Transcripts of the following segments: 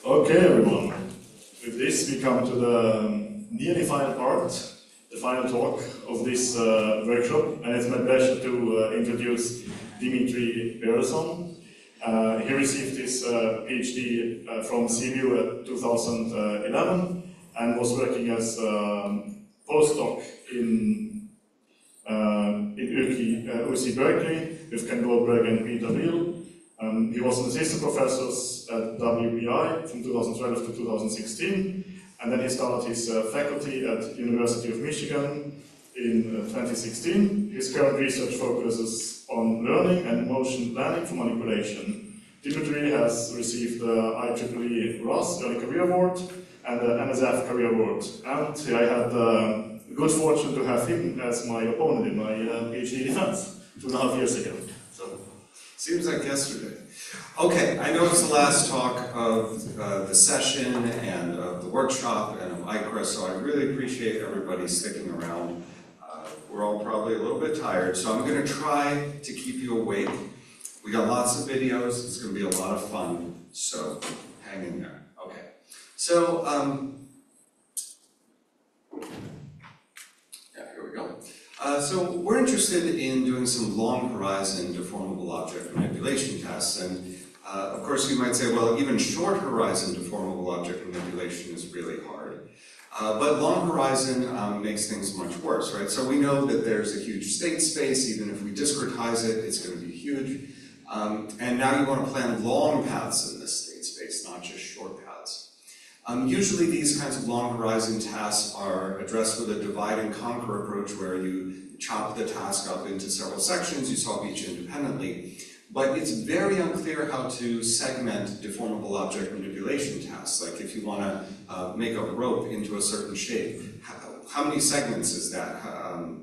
Okay, everyone. With this, we come to the nearly final part, the final talk of this workshop, and it's my pleasure to introduce Dmitry Berenson. He received his Ph.D. from CMU at 2011 and was working as postdoc in UC Berkeley with Goldberg and Pieter. He was an assistant professor at WPI from 2012 to 2016, and then he started his faculty at University of Michigan in 2016. His current research focuses on learning and motion planning for manipulation. Dmitry has received the IEEE RAS Early Career Award and the NSF CAREER Award, and I had the good fortune to have him as my opponent in my PhD defense 2.5 years ago. Seems like yesterday. Okay, I know it's the last talk of the session and of the workshop and of ICRA, so I really appreciate everybody sticking around. We're all probably a little bit tired, so I'm going to try to keep you awake. We got lots of videos, it's going to be a lot of fun, so hang in there. Okay, so here we go. So we're interested in doing some long horizon deformable object manipulation tests, and of course you might say, well, even short horizon deformable object manipulation is really hard. But long horizon makes things much worse, right? So we know that there's a huge state space. Even if we discretize it, it's going to be huge. And now you want to plan long paths in this state space, not just short paths. Usually these kinds of long horizon tasks are addressed with a divide and conquer approach where you chop the task up into several sections, you solve each independently. But it's very unclear how to segment deformable object manipulation tasks. Like if you want to make a rope into a certain shape, how many segments is that? How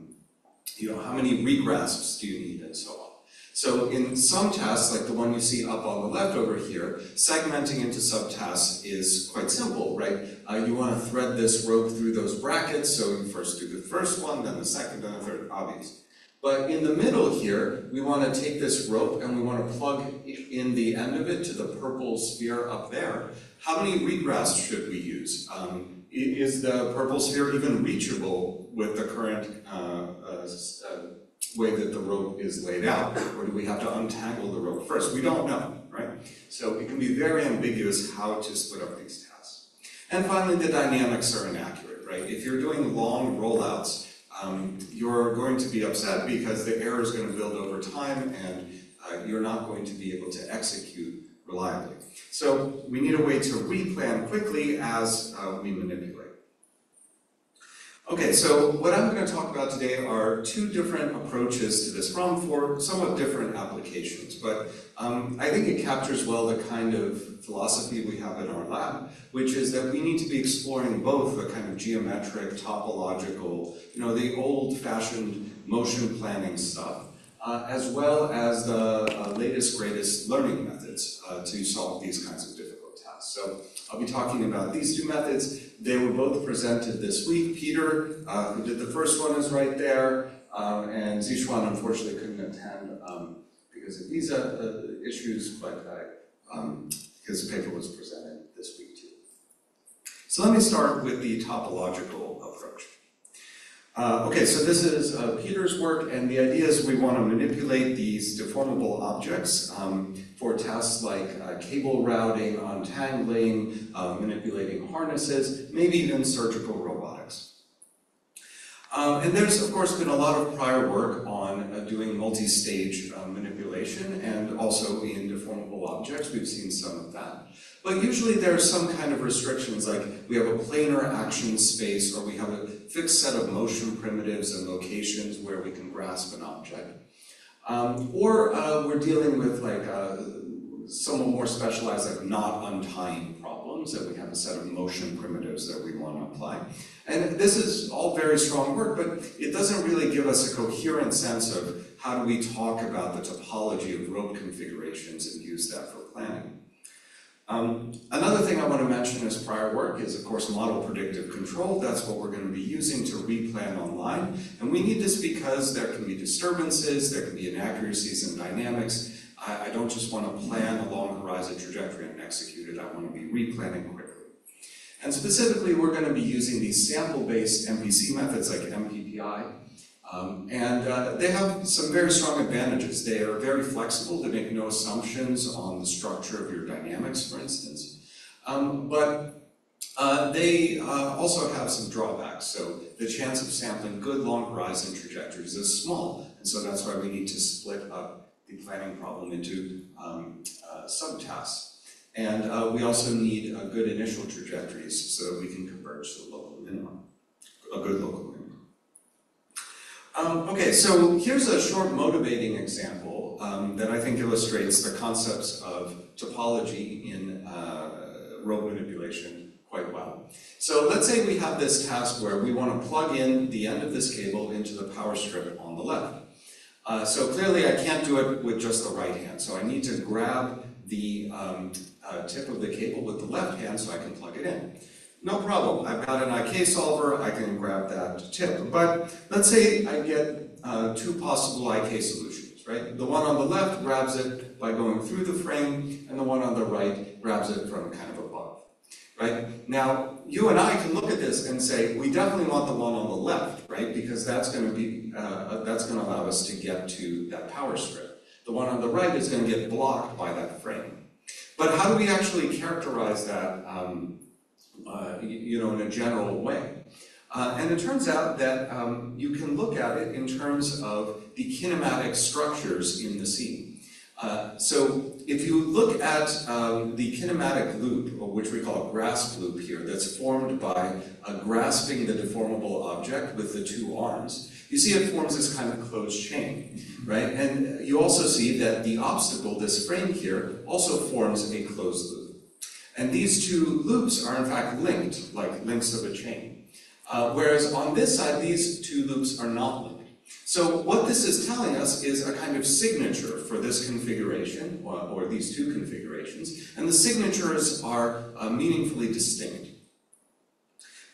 many regrasps do you need, and so on. So in some tasks, like the one you see up on the left over here, segmenting into subtasks is quite simple, right? You want to thread this rope through those brackets, so you first do the first one, then the second, then the third, obvious. But in the middle here, we want to take this rope and we want to plug in the end of it to the purple sphere up there. How many regrasps should we use? Is the purple sphere even reachable with the current way that the rope is laid out, or do we have to untangle the rope first? We don't know, right? So it can be very ambiguous how to split up these tasks. And finally, the dynamics are inaccurate, right? If you're doing long rollouts, you're going to be upset because the error is going to build over time and you're not going to be able to execute reliably. So we need a way to replan quickly as we manipulate. Okay, so what I'm going to talk about today are two different approaches to this problem for somewhat different applications, but I think it captures well the kind of philosophy we have in our lab, which is that we need to be exploring both the kind of geometric, topological, the old-fashioned motion planning stuff, as well as the latest, greatest learning methods to solve these kinds of difficult tasks. So I'll be talking about these two methods. They were both presented this week. Pieter, who did the first one, is right there, and Zishuan unfortunately couldn't attend because of visa issues, but his paper was presented this week too. So let me start with the topological approach. Okay, so this is Pieter's work, and the idea is we want to manipulate these deformable objects for tasks like cable routing, untangling, manipulating harnesses, maybe even surgical robotics. And there's, of course, been a lot of prior work on doing multi-stage manipulation, and also in deformable objects. We've seen some of that. But usually there's some kind of restrictions, like we have a planar action space, or we have a fixed set of motion primitives and locations where we can grasp an object. Or we're dealing with like somewhat more specialized, like not untying problems, that we have a set of motion primitives that we want to apply. And this is all very strong work, but it doesn't really give us a coherent sense of how do we talk about the topology of rope configurations and use that for planning. Another thing I want to mention as prior work is, of course, model predictive control. That's what we're going to be using to replan online. And we need this because there can be disturbances, there can be inaccuracies in dynamics, I don't just want to plan a long horizon trajectory and execute it, I want to be replanning quickly. And specifically, we're going to be using these sample-based MPC methods like MPPI, and they have some very strong advantages. They are very flexible, they make no assumptions on the structure of your dynamics, for instance, but they also have some drawbacks. So the chance of sampling good long horizon trajectories is small, and so that's why we need to split up the planning problem into subtasks. And we also need good initial trajectories so that we can converge to a local minimum, a good local minimum. Okay, so here's a short motivating example that I think illustrates the concepts of topology in rope manipulation quite well. So let's say we have this task where we want to plug in the end of this cable into the power strip on the left. So clearly I can't do it with just the right hand, so I need to grab the tip of the cable with the left hand so I can plug it in. No problem, I've got an IK solver, I can grab that tip. But let's say I get two possible IK solutions, right? The one on the left grabs it by going through the frame, and the one on the right grabs it from kind of above, right? Now, you and I can look at this and say, we definitely want the one on the left, right? Because that's going to be, that's going to allow us to get to that power strip. The one on the right is going to get blocked by that frame. But how do we actually characterize that, in a general way? And it turns out that you can look at it in terms of the kinematic structures in the scene. So if you look at the kinematic loop, or which we call a grasp loop here, that's formed by grasping the deformable object with the two arms, you see it forms this kind of closed chain, right? And you also see that the obstacle, this frame here, also forms a closed loop. And these two loops are in fact linked, like links of a chain. Whereas on this side, these two loops are not linked. So what this is telling us is a kind of signature for this configuration, or these two configurations, and the signatures are meaningfully distinct.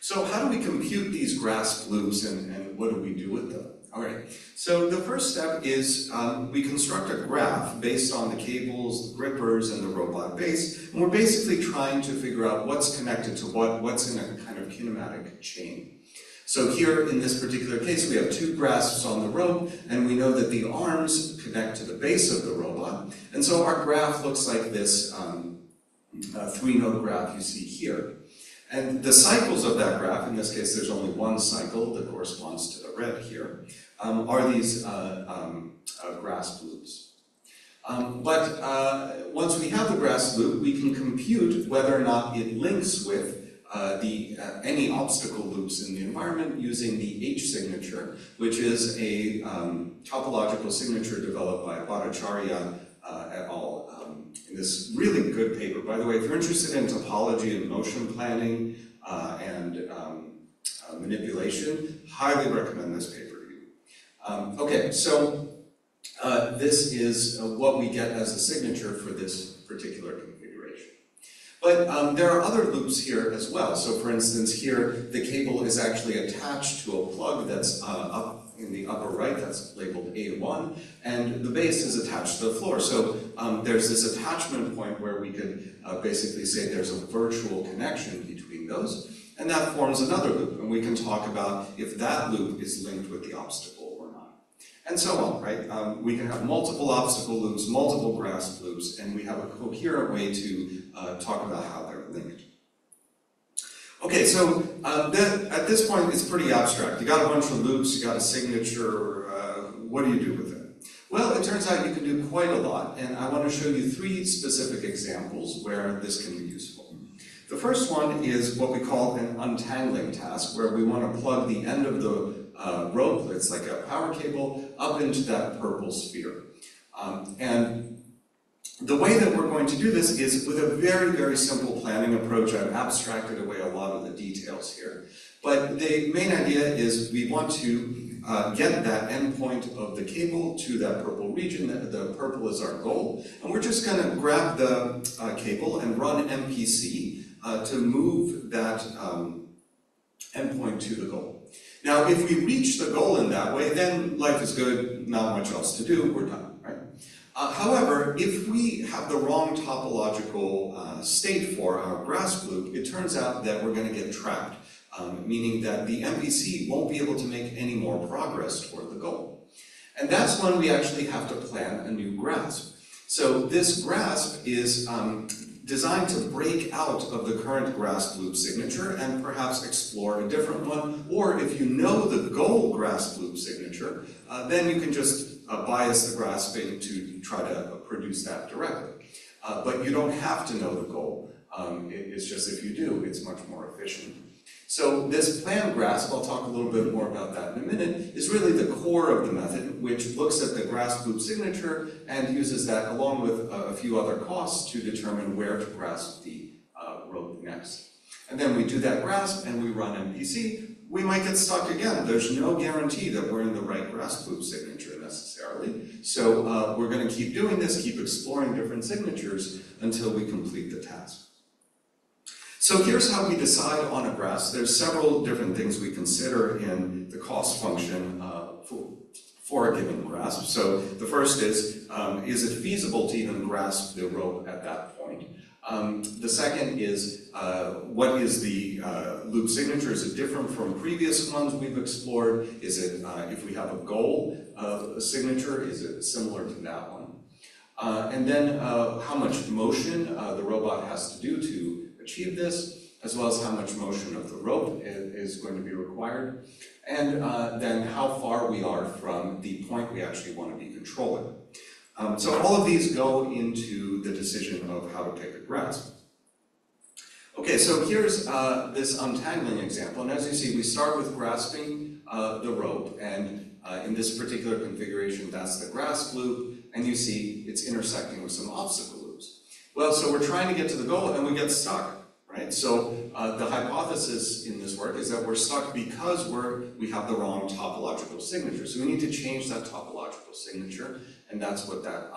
So how do we compute these grasp loops, and what do we do with them? All right, so the first step is we construct a graph based on the cables, the grippers, and the robot base, and we're basically trying to figure out what's connected to what's in a kind of kinematic chain. So here, in this particular case, we have two grasps on the rope, and we know that the arms connect to the base of the robot, and so our graph looks like this three-node graph you see here. And the cycles of that graph, in this case there's only one cycle that corresponds to the red here, are these grasp loops. But once we have the grasp loop, we can compute whether or not it links with any obstacle loops in the environment using the H signature, which is a topological signature developed by Bhattacharya et al. In this really good paper. By the way, if you're interested in topology and motion planning and manipulation, highly recommend this paper to you. Okay, so this is what we get as a signature for this particular configuration. But there are other loops here as well. So for instance, here the cable is actually attached to a plug that's up in the upper right, that's labeled A1, and the base is attached to the floor. So there's this attachment point where we could basically say there's a virtual connection between those, and that forms another loop, and we can talk about if that loop is linked with the obstacle or not. And so on, right? We can have multiple obstacle loops, multiple grasp loops, and we have a coherent way to talk about how they're linked. Okay, so at this point, it's pretty abstract. You got a bunch of loops, you got a signature, what do you do with it? Well, it turns out you can do quite a lot, and I want to show you three specific examples where this can be useful. The first one is what we call an untangling task, where we want to plug the end of the rope, it's like a power cable, up into that purple sphere. And the way that we're going to do this is with a very, very simple planning approach. I've abstracted away a lot of the details here. But the main idea is we want to get that endpoint of the cable to that purple region. The purple is our goal. And we're just going to grab the cable and run MPC to move that endpoint to the goal. Now, if we reach the goal in that way, then life is good, not much else to do, we're done, right? However, if we have the wrong topological state for our grasp loop, it turns out that we're going to get trapped, meaning that the MPC won't be able to make any more progress toward the goal. And that's when we actually have to plan a new grasp. So this grasp is designed to break out of the current grasp loop signature and perhaps explore a different one, or if you know the goal grasp loop signature, then you can just bias the grasping to try to produce that directly. But you don't have to know the goal. It's just if you do, it's much more efficient. So this planned grasp, I'll talk a little bit more about that in a minute, is really the core of the method, which looks at the grasp loop signature and uses that along with a few other costs to determine where to grasp the rope next. And then we do that grasp and we run MPC. We might get stuck again. There's no guarantee that we're in the right grasp loop signature necessarily. So we're going to keep doing this, keep exploring different signatures until we complete the task. So here's how we decide on a grasp. There's several different things we consider in the cost function for a given grasp. So the first is it feasible to even grasp the rope at that point? The second is, what is the loop signature? Is it different from previous ones we've explored? Is it, if we have a goal signature, is it similar to that one? And then how much motion the robot has to do to achieve this, as well as how much motion of the rope is going to be required, and then how far we are from the point we actually want to be controlling. So all of these go into the decision of how to pick a grasp. Okay, so here's this untangling example, and as you see, we start with grasping the rope, and in this particular configuration, that's the grasp loop, and you see it's intersecting with some obstacle loops. Well, so we're trying to get to the goal, and we get stuck. Right? So the hypothesis in this work is that we're stuck because we have the wrong topological signature. So we need to change that topological signature, and that's what that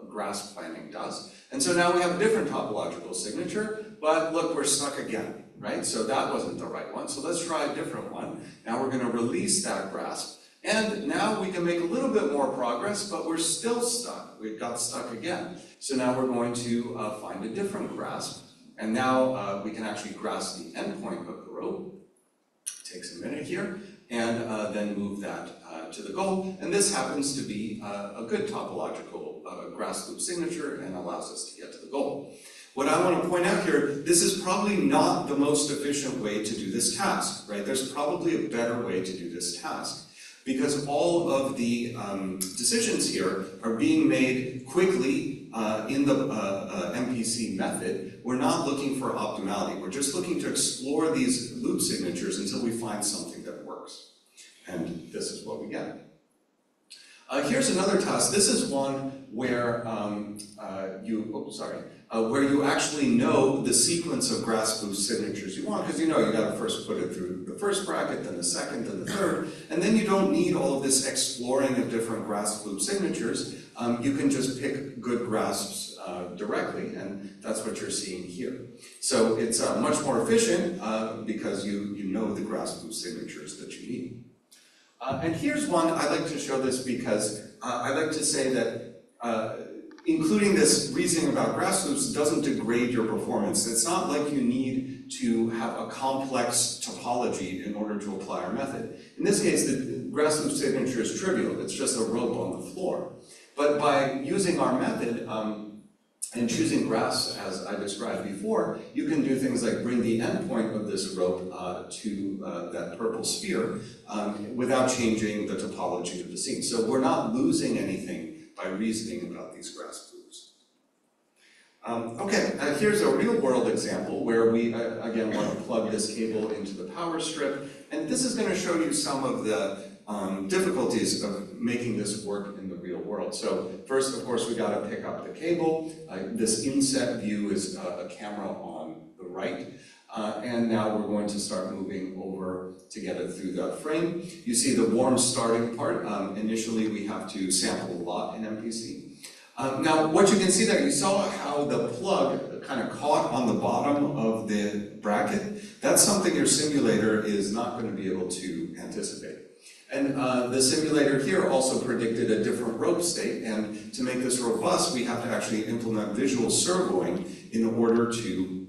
grasp planning does. And so now we have a different topological signature, but look, we're stuck again, right? So that wasn't the right one, so let's try a different one. Now we're going to release that grasp, and now we can make a little bit more progress, but we're still stuck. We got stuck again. So now we're going to find a different grasp. And now we can actually grasp the end point of the rope. Takes a minute here, and then move that to the goal. And this happens to be a good topological grasp loop signature and allows us to get to the goal. What I want to point out here, this is probably not the most efficient way to do this task, right? There's probably a better way to do this task, because all of the decisions here are being made quickly in the MPC method. We're not looking for optimality. We're just looking to explore these loop signatures until we find something that works. And this is what we get. Here's another task. This is one where where you actually know the sequence of grasp loop signatures you want, because you know you got to first put it through the first bracket, then the second, then the third, and then you don't need all of this exploring of different grasp loop signatures. You can just pick good grasps directly, and that's what you're seeing here. So it's much more efficient because you know the grasp loop signatures that you need. And here's one, I like to show this because I like to say that including this reasoning about grasp loops doesn't degrade your performance. It's not like you need to have a complex topology in order to apply our method. In this case, the grasp loop signature is trivial. It's just a rope on the floor. But by using our method and choosing grasps, as I described before, you can do things like bring the endpoint of this rope to that purple sphere without changing the topology of the scene. So we're not losing anything by reasoning about these grasp loops. Okay, here's a real-world example where we, again, want to plug this cable into the power strip. And this is going to show you some of the difficulties of making this work in the real world. So first, of course, we got to pick up the cable. This inset view is a camera on the right. And now we're going to start moving over to get it through that frame. You see the warm starting part. Initially, we have to sample a lot in MPC. Now, what you can see there, you saw how the plug kind of caught on the bottom of the bracket. That's something your simulator is not going to be able to anticipate. And the simulator here also predicted a different rope state, and to make this robust, we have to actually implement visual servoing in order to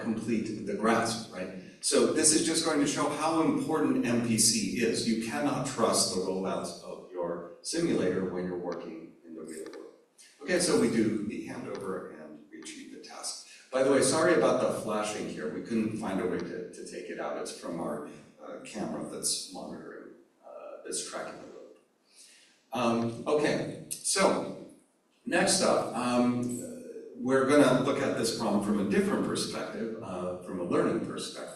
complete the grasp, right? So this is just going to show how important MPC is. You cannot trust the rollouts of your simulator when you're working in the real world. Okay, so we do the handover and we achieve the task. By the way, sorry about the flashing here. We couldn't find a way to take it out. It's from our camera that's monitoring, that's tracking the road. Okay, so next up, we're going to look at this problem from a different perspective, from a learning perspective.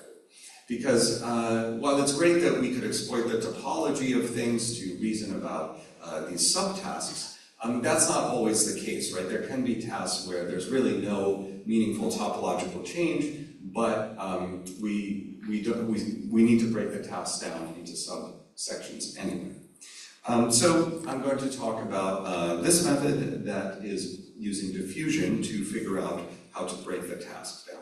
Because while it's great that we could exploit the topology of things to reason about these subtasks, that's not always the case, right? There can be tasks where there's really no meaningful topological change, but we need to break the task down into subsections anyway. So I'm going to talk about this method that is using diffusion to figure out how to break the task down.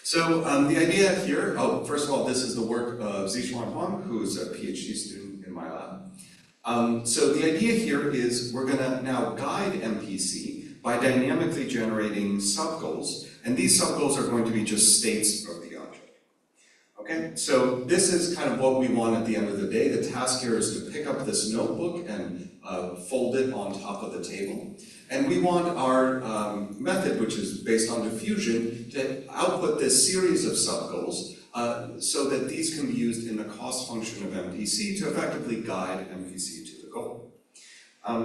So the idea here, first of all, this is the work of Zixuan Huang, who is a PhD student in my lab. So the idea here is we're going to now guide MPC by dynamically generating subgoals, and these subgoals are going to be just states of the object. Okay, so this is kind of what we want at the end of the day. The task here is to pick up this notebook and fold it on top of the table. And we want our method, which is based on diffusion, to output this series of subgoals so that these can be used in the cost function of MPC to effectively guide MPC to the goal.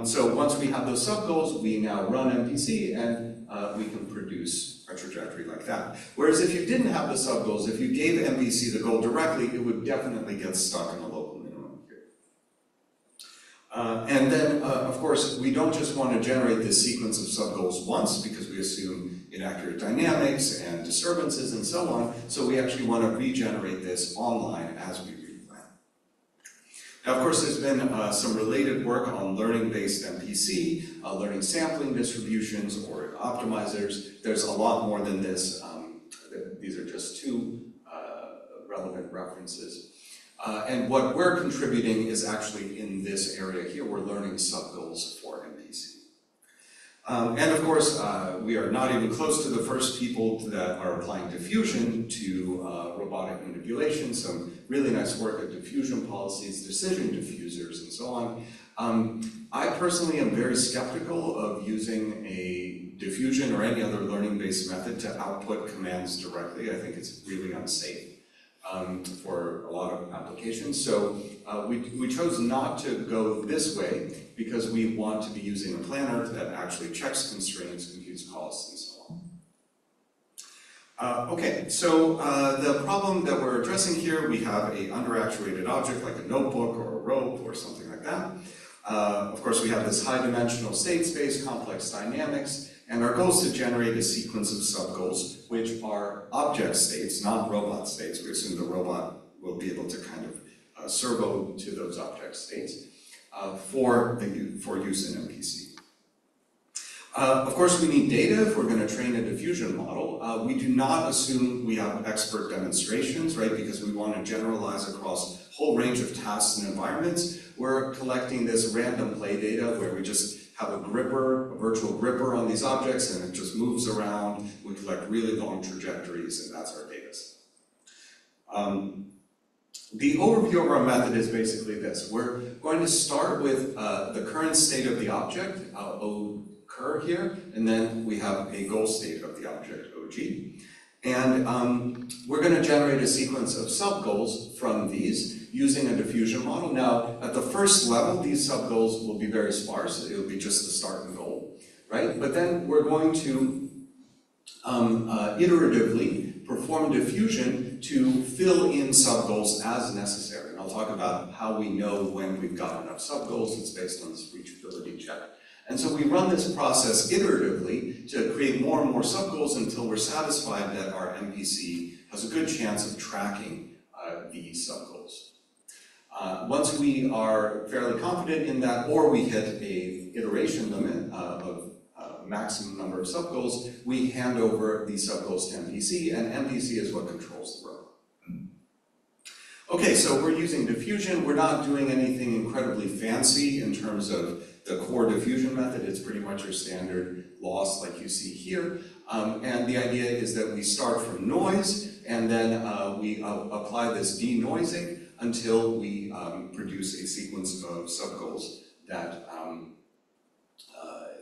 So once we have those subgoals, we now run MPC and we can produce a trajectory like that. Whereas if you didn't have the subgoals, if you gave MPC the goal directly, it would definitely get stuck in a local minimum here. And then, of course, we don't just want to generate this sequence of subgoals once because we assume inaccurate dynamics and disturbances and so on. So we actually want to regenerate this online as we replan. Now, of course, there's been some related work on learning-based MPC, learning sampling distributions or optimizers. There's a lot more than this. These are just two relevant references. And what we're contributing is actually in this area here. We're learning subgoals for MPC. And of course, we are not even close to the first people that are applying diffusion to robotic manipulation. Some really nice work at diffusion policies, decision diffusers, and so on. I personally am very skeptical of using a diffusion or any other learning-based method to output commands directly. I think it's really unsafe for a lot of applications. So we chose not to go this way because we want to be using a planner that actually checks constraints, computes costs, and so on. Okay, so the problem that we're addressing here, we have a underactuated object like a notebook or a rope or something like that. Of course, we have this high-dimensional state space, complex dynamics, and our goal is to generate a sequence of subgoals, which are object states, not robot states. We assume the robot will be able to kind of servo to those object states for use in MPC. Of course, we need data if we're going to train a diffusion model. We do not assume we have expert demonstrations, right? Because we want to generalize across a whole range of tasks and environments. We're collecting this random play data where we just have a gripper, a virtual gripper on these objects, and it just moves around. We collect really long trajectories, and that's our data set. The overview of our method is basically this. We're going to start with the current state of the object, occur here, and then we have a goal state of the object, OG. And we're going to generate a sequence of subgoals from these using a diffusion model. Now, at the first level, these subgoals will be very sparse. It will be just the start and goal, right? But then we're going to iteratively perform diffusion to fill in subgoals as necessary. And I'll talk about how we know when we've got enough subgoals. It's based on this reachability check. And so we run this process iteratively to create more and more subgoals until we're satisfied that our MPC has a good chance of tracking these subgoals. Once we are fairly confident in that, or we hit a iteration limit of maximum number of subgoals, we hand over these subgoals to MPC, and MPC is what controls the robot. Okay, so we're using diffusion. We're not doing anything incredibly fancy in terms of the core diffusion method. It's pretty much your standard loss like you see here. And the idea is that we start from noise, and then we apply this denoising until we produce a sequence of subgoals that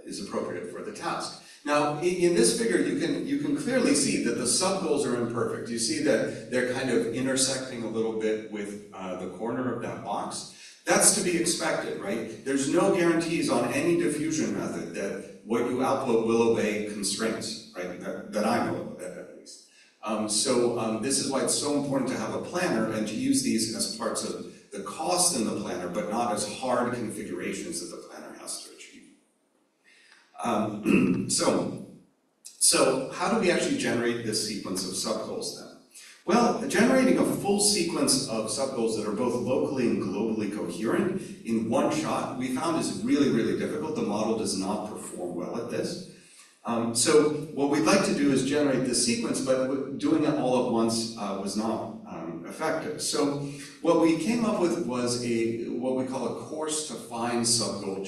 is appropriate for the task. Now, in this figure, you can clearly see that the subgoals are imperfect. You see that they're kind of intersecting a little bit with the corner of that box. That's to be expected, right? There's no guarantees on any diffusion method that what you output will obey constraints, right? That I know of, at least. This is why it's so important to have a planner and to use these as parts of the cost in the planner, but not as hard configurations that the planner has to achieve. So how do we actually generate this sequence of subgoals then? Well, generating a full sequence of subgoals that are both locally and globally coherent in one shot, we found is really, really difficult. The model does not perform well at this. So what we'd like to do is generate this sequence, but doing it all at once was not effective. So what we came up with was what we call a coarse to fine subgoal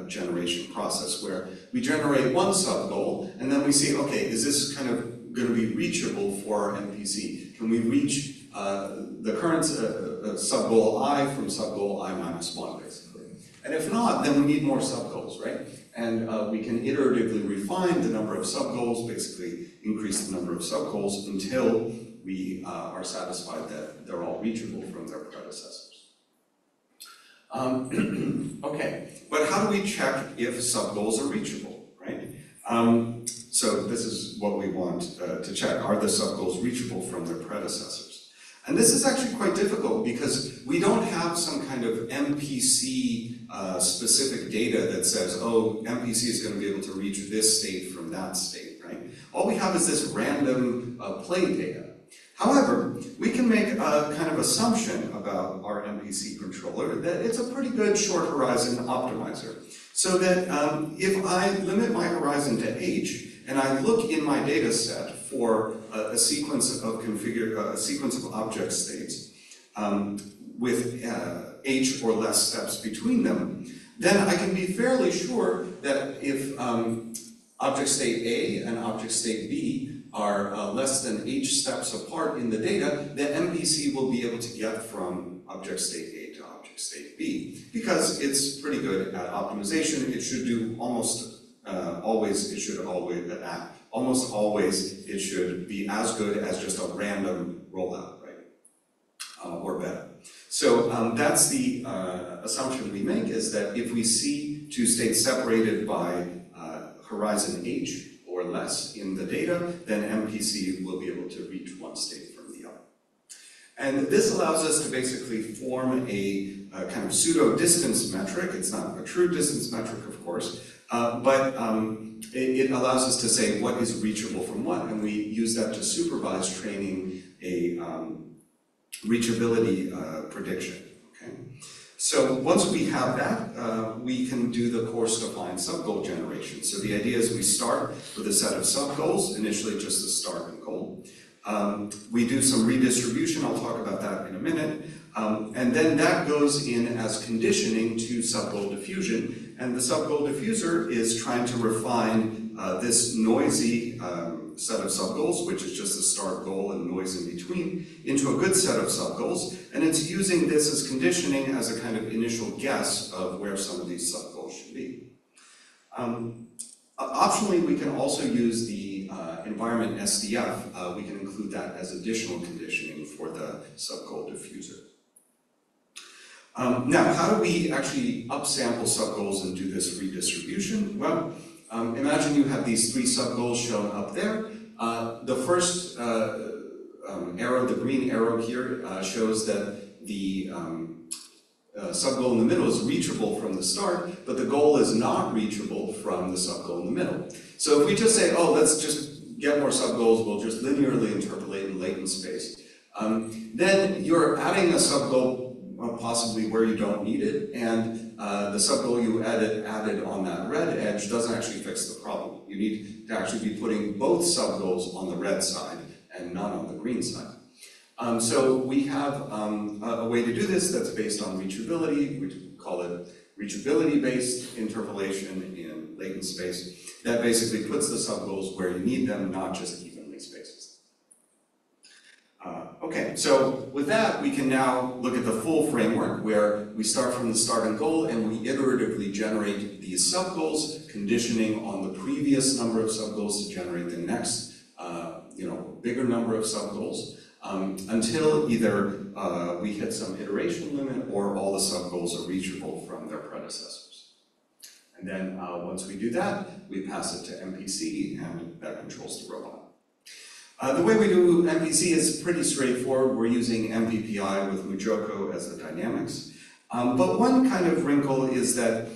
generation process, where we generate one subgoal, and then we see, okay, is this kind of going to be reachable for our MPC? Can we reach the current subgoal I from subgoal I minus 1, basically? And if not, then we need more subgoals, right? And we can iteratively refine the number of subgoals, basically increase the number of subgoals until we are satisfied that they're all reachable from their predecessors. Okay, but how do we check if subgoals are reachable, right? So this is what we want to check. Are the subgoals reachable from their predecessors? And this is actually quite difficult because we don't have some kind of MPC specific data that says, oh, MPC is going to be able to reach this state from that state, right? All we have is this random play data. However, we can make a kind of assumption about our MPC controller that it's a pretty good short horizon optimizer. So that if I limit my horizon to H, and I look in my data set for a sequence of object states with H or less steps between them, then I can be fairly sure that if object state A and object state B are less than H steps apart in the data, the MPC will be able to get from object state A to object state B, because it's pretty good at optimization. It should do almost always it should be as good as just a random rollout, right? Or better. So that's the assumption we make, is that if we see two states separated by horizon H or less in the data, then MPC will be able to reach one state from the other. And this allows us to basically form a kind of pseudo distance metric. It's not a true distance metric, of course, but it allows us to say what is reachable from what, and we use that to supervise training a reachability prediction. Okay? So once we have that, we can do the coarse-defined subgoal generation. So the idea is we start with a set of subgoals, initially just the start and goal. We do some redistribution, I'll talk about that in a minute, and then that goes in as conditioning to subgoal diffusion, and the subgoal diffuser is trying to refine this noisy set of subgoals, which is just the start goal and noise in between, into a good set of subgoals, and it's using this as conditioning as a kind of initial guess of where some of these subgoals should be. Optionally, we can also use the environment SDF. We can include that as additional conditioning for the subgoal diffuser. Now, how do we actually upsample subgoals and do this redistribution? Well, imagine you have these three subgoals shown up there. The first arrow, the green arrow here, shows that the subgoal in the middle is reachable from the start, but the goal is not reachable from the subgoal in the middle. So if we just say, oh, let's just get more subgoals, we'll just linearly interpolate in latent space, then you're adding a subgoal possibly where you don't need it, and the subgoal you added on that red edge doesn't actually fix the problem. You need to actually be putting both subgoals on the red side and none on the green side. So we have a way to do this that's based on reachability. We call it reachability-based interpolation in latent space. That basically puts the subgoals where you need them, not just evenly spaced. Okay, so with that, we can now look at the full framework where we start from the starting goal and we iteratively generate these subgoals, conditioning on the previous number of subgoals to generate the next, bigger number of subgoals, until either we hit some iteration limit or all the subgoals are reachable from their predecessors. And then once we do that, we pass it to MPC, and that controls the robot. The way we do MPC is pretty straightforward. We're using MPPI with Mujoko as the dynamics. But one kind of wrinkle is that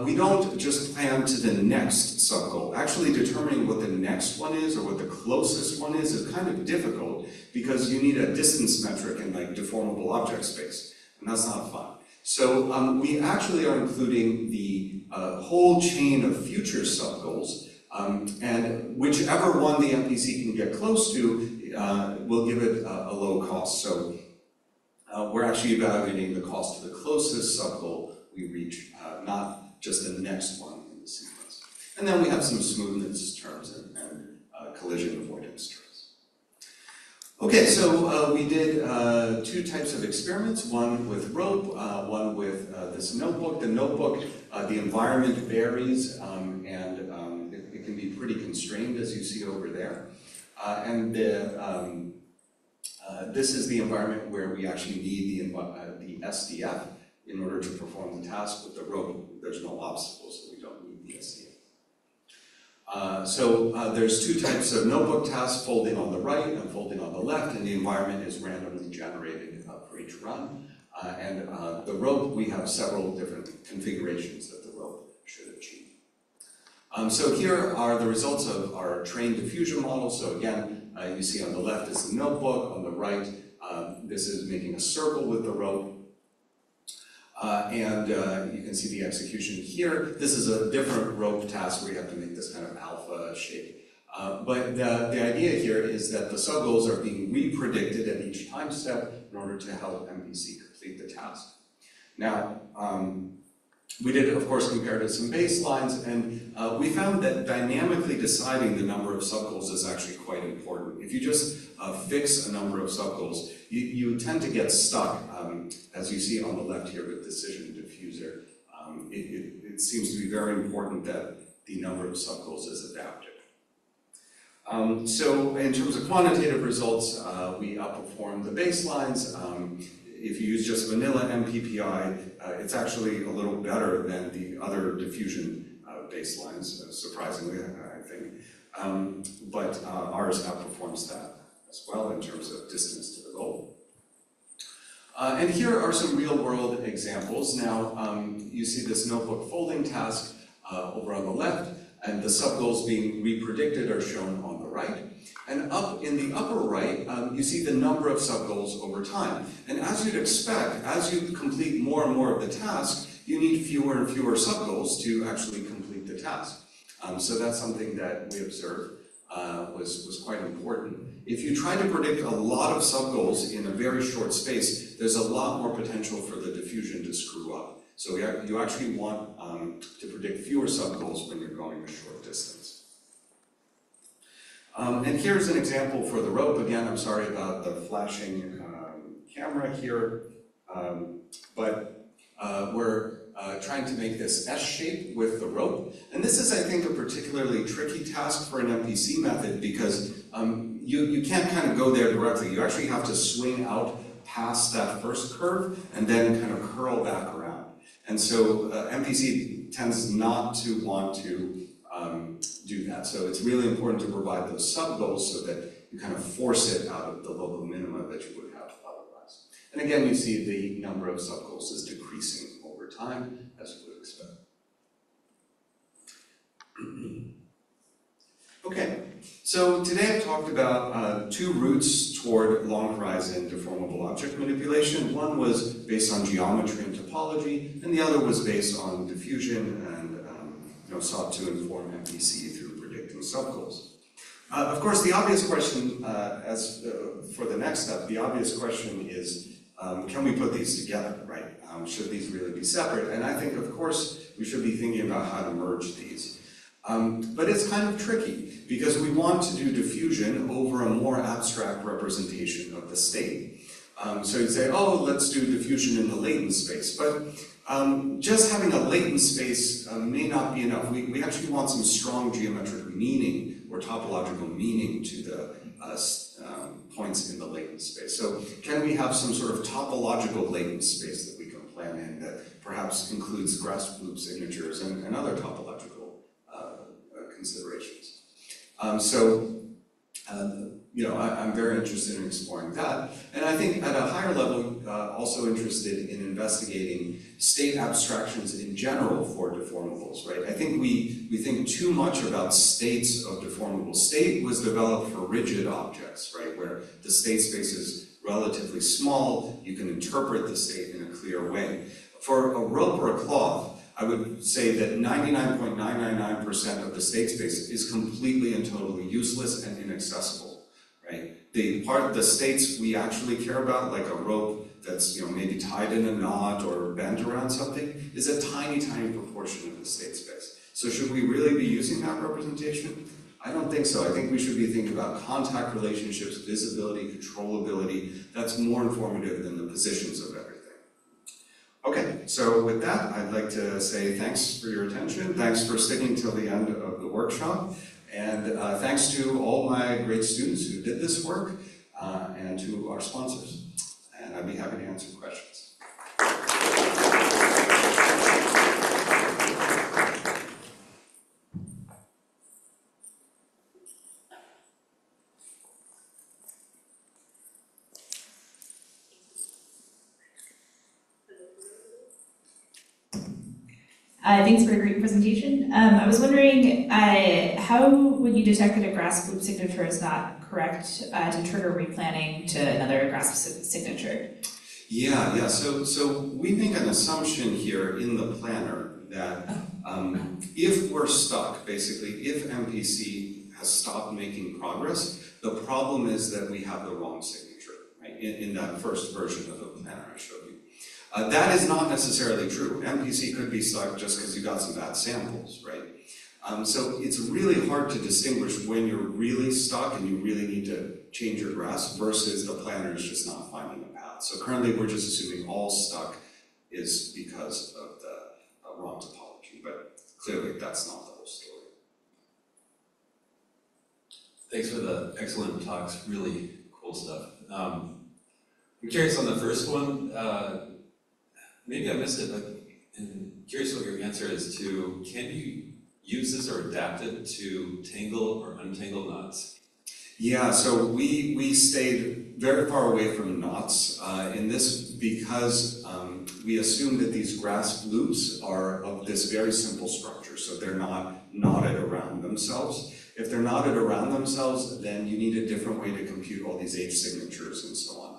we don't just plan to the next subgoal. Actually determining what the next one is or what the closest one is kind of difficult because you need a distance metric in like deformable object space, and that's not fun. So we actually are including the whole chain of future subgoals, and whichever one the MPC can get close to will give it a low cost. So we're actually evaluating the cost to the closest subgoal we reach, not just the next one in the sequence. And then we have some smoothness terms and collision avoidance terms. Okay, so we did two types of experiments, one with rope, one with this notebook. The notebook, the environment varies, and it can be pretty constrained, as you see over there. And this is the environment where we actually need the SDF in order to perform the task. With the rope, there's no obstacles, so we don't need the SDF. There's two types of notebook tasks, folding on the right and folding on the left, and the environment is randomly generated for each run. The rope, we have several different configurations that the rope should achieve. So here are the results of our trained diffusion model. So again, you see on the left is the notebook, on the right, this is making a circle with the rope. You can see the execution here. This is a different rope task where you have to make this kind of alpha shape. But the idea here is that the subgoals are being re-predicted at each time step in order to help MPC complete the task. Now, we did, of course, compare to some baselines, and we found that dynamically deciding the number of subgoals is actually quite important. If you just fix a number of subgoals, you tend to get stuck, as you see on the left here with decision diffuser. It seems to be very important that the number of subgoals is adaptive. So in terms of quantitative results, we outperformed the baselines. If you use just vanilla MPPI, it's actually a little better than the other diffusion baselines, surprisingly, I think. But ours outperforms that as well in terms of distance to the goal. And here are some real-world examples. Now, you see this notebook folding task over on the left, and the subgoals being re-predicted are shown on the right. And up in the upper right, you see the number of subgoals over time. And as you'd expect, as you complete more and more of the task, you need fewer and fewer subgoals to actually complete the task. So that's something that we observed was quite important. If you try to predict a lot of subgoals in a very short space, there's a lot more potential for the diffusion to screw up. So you actually want to predict fewer subgoals when you're going a short distance. And here's an example for the rope. Again, I'm sorry about the flashing camera here, but we're trying to make this S shape with the rope. And this is, I think, a particularly tricky task for an MPC method because you can't kind of go there directly. You actually have to swing out past that first curve and then kind of curl back around. And so MPC tends not to want to do that. So it's really important to provide those subgoals so that you kind of force it out of the local minima that you would have otherwise. And again, you see the number of subgoals is decreasing over time, as you would expect. Okay, so today I've talked about two routes toward long horizon deformable object manipulation. One was based on geometry and topology, and the other was based on diffusion and sought to inform MPC through predicting subgoals. Of course, the obvious question, for the next step, the obvious question is, can we put these together, right? Should these really be separate? And I think, of course, we should be thinking about how to merge these. But it's kind of tricky, because we want to do diffusion over a more abstract representation of the state. So you'd say, oh, let's do diffusion in the latent space. But just having a latent space may not be enough. We actually want some strong geometric meaning or topological meaning to the points in the latent space. So can we have some sort of topological latent space that we can plan in that perhaps includes grasp loop signatures and other topological considerations? I'm very interested in exploring that. And I think at a higher level, also interested in investigating state abstractions in general for deformables, right? I think we think too much about states of deformable. State was developed for rigid objects, right? Where the state space is relatively small, you can interpret the state in a clear way. For a rope or a cloth, I would say that 99.999% of the state space is completely and totally useless and inaccessible, right? The states we actually care about, like a rope that's maybe tied in a knot or bent around something, is a tiny, tiny proportion of the state space. So should we really be using that representation? I don't think so. I think we should be thinking about contact relationships, visibility, controllability. That's more informative than the positions of everything. Okay, so with that, I'd like to say thanks for your attention. Thanks for sticking till the end of the workshop. And thanks to all my great students who did this work and to our sponsors. And I'd be happy to answer questions. Thanks for a great presentation. I was wondering, how would you detect that a grasp loop signature is not correct to trigger replanning to another grasp signature? Yeah. So we make an assumption here in the planner that if we're stuck, basically, if MPC has stopped making progress, the problem is that we have the wrong signature, right? In that first version of the planner I showed you. That is not necessarily true. MPC could be stuck just because you got some bad samples, right? So it's really hard to distinguish when you're really stuck and you really need to change your grasp versus the planner is just not finding a path. So currently we're just assuming all stuck is because of the wrong topology, but clearly that's not the whole story. Thanks for the excellent talks, really cool stuff. I'm curious on the first one, maybe I missed it, but I'm curious what your answer is to, can you use this or adapt it to tangle or untangle knots? Yeah, so we stayed very far away from knots in this because we assume that these grasp loops are of this very simple structure, so they're not knotted around themselves. If they're knotted around themselves, then you need a different way to compute all these H signatures and so on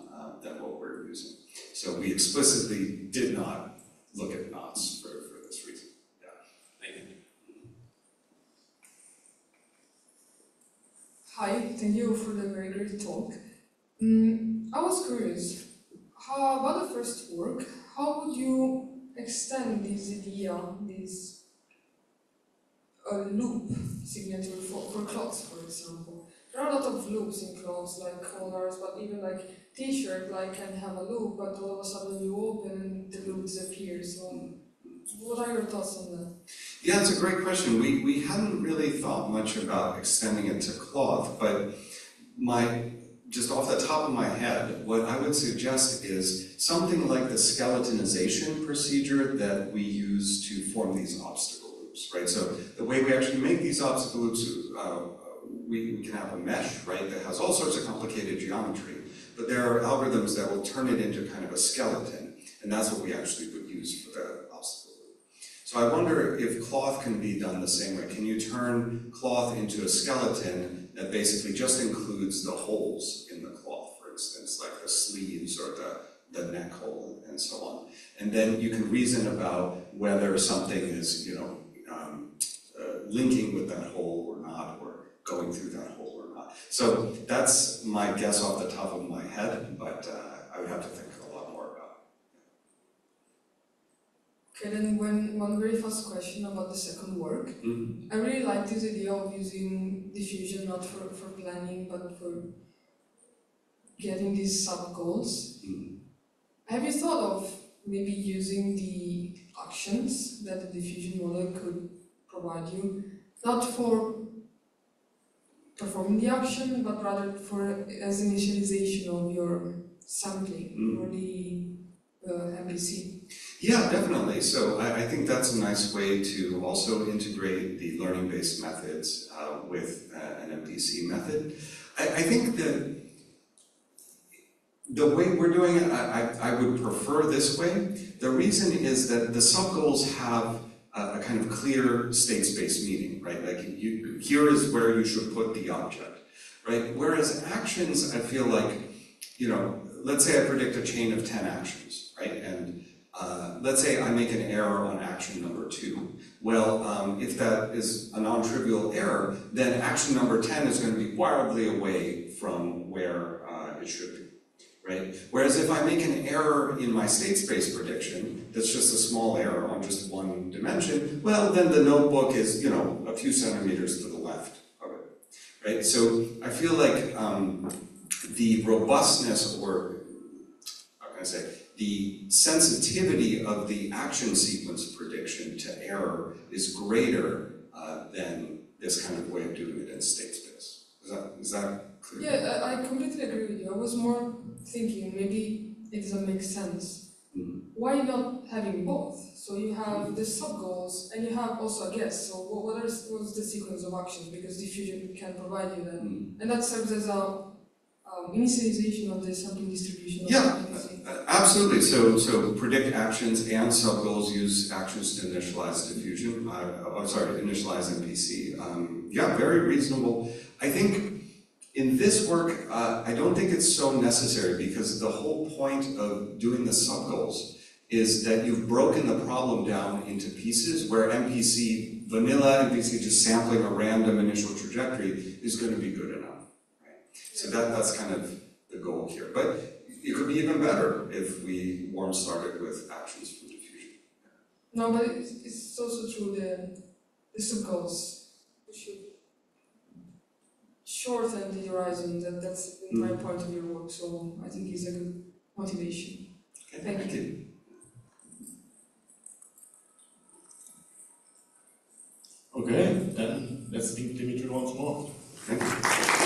than what we're using. So we explicitly did not look at knots for this reason. Yeah. Thank you. Hi, thank you for the very great talk. I was curious, how about the first work? How would you extend this idea, this loop signature for clothes, for example? There are a lot of loops in clothes, like collars, but even like T-shirt, can have a loop, but all of a sudden you open and the loop disappears. So, what are your thoughts on that? Yeah, it's a great question. We hadn't really thought much about extending it to cloth, but just off the top of my head, what I would suggest is something like the skeletonization procedure that we use to form these obstacle loops, right? So the way we actually make these obstacle loops, we can have a mesh, right, that has all sorts of complicated geometry, but there are algorithms that will turn it into kind of a skeleton, and that's what we actually would use for the obstacle loop. So I wonder if cloth can be done the same way. Can you turn cloth into a skeleton that basically just includes the holes in the cloth, for instance, like the sleeves or the neck hole and so on. And then you can reason about whether something is, linking with that hole or not, or going through that hole or So that's my guess off the top of my head, but I would have to think a lot more about Okay, then one very fast question about the second work. I really like this idea of using diffusion not for planning, but for getting these sub-goals. Have you thought of maybe using the actions that the diffusion model could provide you, not for performing the action, but rather for as initialization of your sampling for the MPC? Yeah, definitely. So I think that's a nice way to also integrate the learning-based methods with an MPC method. I think that the way we're doing it, I would prefer this way. The reason is that the sub-goals have a kind of clear state space meaning, right? Like here is where you should put the object, right? Whereas actions, I feel like, you know, let's say I predict a chain of 10 actions, right? And let's say I make an error on action number 2. Well, if that is a non-trivial error, then action number 10 is going to be wildly away from where it should be. Right? Whereas if I make an error in my state space prediction, that's just a small error on just one dimension, well, then the notebook is, you know, a few centimeters to the left of it, right? So I feel like the robustness, or how can I say, the sensitivity of the action sequence prediction to error is greater than this kind of way of doing it in state space. Is that clear? Yeah, I completely agree with you. I was more thinking maybe it doesn't make sense. Why not having both? So you have the sub-goals and you have also a guess. So what's the sequence of actions? Because diffusion can provide you that. And that serves as a initialization of the sampling distribution. Yeah, absolutely. So predict actions and sub-goals use actions to initialize diffusion. Initialize MPC. Yeah, very reasonable. I think in this work, I don't think it's so necessary because the whole point of doing the sub-goals is that you've broken the problem down into pieces where MPC, vanilla MPC, just sampling a random initial trajectory is going to be good enough. Right? So that's kind of the goal here. But it could be even better if we warm started with actions from diffusion. No, but it's also true the sub-goals. We should shorten the horizon. That's my point of your work. So I think it's a good motivation. Okay, Thank you. Okay, then let's think Dmitry once more. Thank you.